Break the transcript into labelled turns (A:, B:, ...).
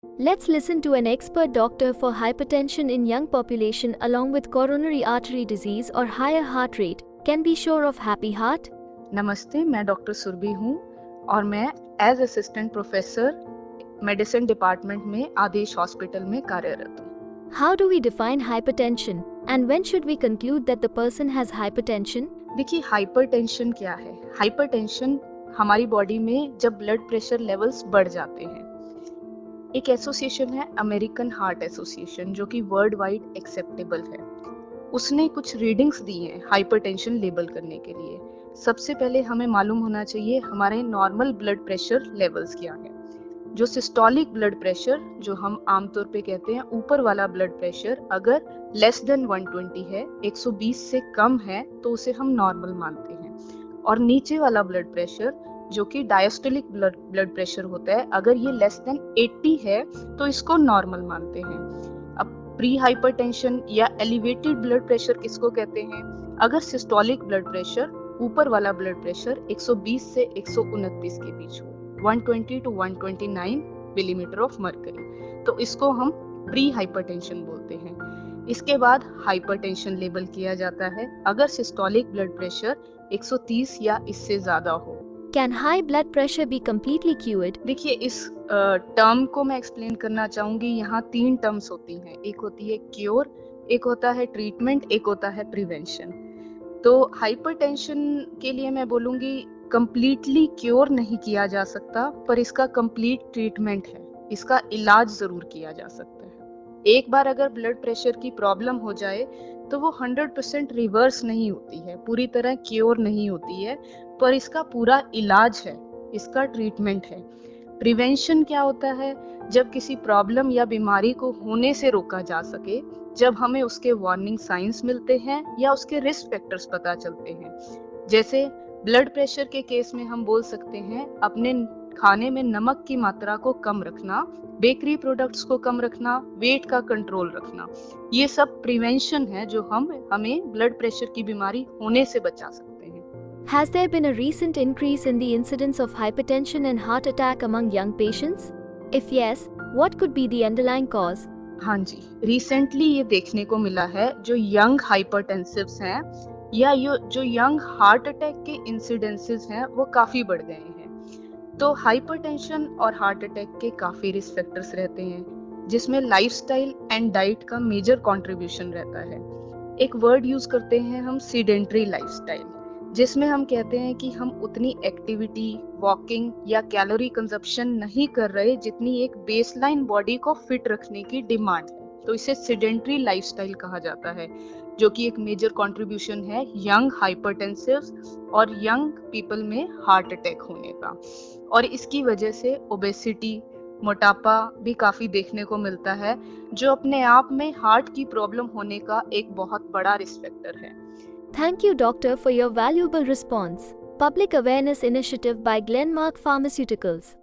A: Let's listen to an expert doctor for hypertension in young population along with coronary artery disease or higher heart rate. Can be sure of happy heart?
B: नमस्ते, मैं doctor Surabhi हूँ और मैं as assistant professor medicine department में Aadesh hospital में कार्यरत हूँ।
A: How do we define hypertension and when should we conclude that the person has hypertension?
B: देखिए, हाइपरटेंशन क्या है? हाइपरटेंशन हमारी बॉडी में जब ब्लड प्रेशर लेवल्स बढ़ जाते हैं। एक एसोसिएशन है अमेरिकन हार्ट एसोसिएशन, जो कि वर्ल्ड वाइड एक्सेप्टेबल है। उसने कुछ रीडिंग्स दी हैं हाइपरटेंशन लेबल करने के लिए। सबसे पहले हमें मालूम होना चाहिए हमारे नॉर्मल ब्लड प्रेशर लेवल्स क्या है। जो सिस्टोलिक ब्लड प्रेशर, जो हम आमतौर पे कहते हैं ऊपर वाला ब्लड प्रेशर, अगर लेस देन 120 है, 120 से कम है, तो उसे हम नॉर्मल मानते हैं। और नीचे वाला ब्लड प्रेशर, जो कि डायस्टोलिक ब्लड प्रेशर होता है, अगर ये लेस देन 80 है तो इसको नॉर्मल मानते हैं। अब प्री हाइपरटेंशन या एलिवेटेड ब्लड प्रेशर किसको कहते हैं? अगर सिस्टोलिक ब्लड प्रेशर, ऊपर वाला ब्लड प्रेशर 120 से 129 के बीच हो, 120 to 129 मिलीमीटर ऑफ मर्करी, तो इसको हम प्री हाइपरटेंशन बोलते हैं। इसके बाद हाइपरटेंशन लेबल किया जाता है अगर सिस्टोलिक ब्लड प्रेशर 130 या इससे ज्यादा हो।
A: Can high blood pressure be completely cured?
B: देखिए, इस टर्म को मैं एक्सप्लेन करना चाहूंगी। यहाँ 3 टर्म्स होती हैं। एक होती है क्योर, एक होता है ट्रीटमेंट, एक होता है प्रिवेंशन। तो हाइपरटेंशन के लिए मैं बोलूंगी कंप्लीटली क्योर नहीं किया जा सकता, पर इसका कंप्लीट ट्रीटमेंट है, इसका इलाज जरूर किया जा सकता है। एक बार अगर ब्लड प्रेशर की प्रॉब्लम हो जाए तो वो 100% रिवर्स नहीं होती है, पूरी तरह क्योर नहीं होती है, पर इसका पूरा इलाज है, इसका ट्रीटमेंट है। प्रिवेंशन क्या होता है? जब किसी प्रॉब्लम या बीमारी को होने से रोका जा सके, जब हमें उसके वार्निंग साइंस मिलते हैं या उसके रिस्क फैक्टर्स पता चलते हैं। जैसे ब्लड प्रेशर के केस में हम बोल सकते हैं अपने खाने में नमक की मात्रा को कम रखना, बेकरी प्रोडक्ट्स को कम रखना, वेट का कंट्रोल रखना। ये सब प्रिवेंशन है जो हमें ब्लड प्रेशर की बीमारी होने से बचा सकते हैं।
A: Has there been a recent increase in the incidence of hypertension and heart attack among young patients? If yes, what could be the underlying cause?
B: हाँ जी, रिसेंटली ये देखने को मिला है जो यंग हाइपरटेंसिव्स हैं या जो यंग हार्ट अटैक के इंसिडेंसेस हैं वो काफी बढ़ गए हैं। तो हाइपरटेंशन और हार्ट अटैक के काफी रिस्क फैक्टर्स रहते हैं, जिसमें लाइफस्टाइल एंड डाइट का मेजर कंट्रीब्यूशन रहता है। एक वर्ड यूज करते हैं हम, सीडेंटरी लाइफस्टाइल, जिसमें हम कहते हैं कि हम उतनी एक्टिविटी, वॉकिंग या कैलोरी कंजप्शन नहीं कर रहे जितनी एक बेसलाइन बॉडी को फिट रखने की डिमांड है। तो इसे सीडेंटरी लाइफस्टाइल कहा जाता है, जो कि एक मेजर कंट्रीब्यूशन है यंग हाइपरटेंसिव्स और यंग पीपल में हार्ट अटैक होने का। और इसकी वजह से ओबेसिटी, मोटापा भी काफी देखने को मिलता है, जो अपने आप में हार्ट की प्रॉब्लम होने का एक बहुत बड़ा रिस्क फैक्टर है।
A: Thank you, doctor, for your valuable response. Public Awareness Initiative by Glenmark Pharmaceuticals.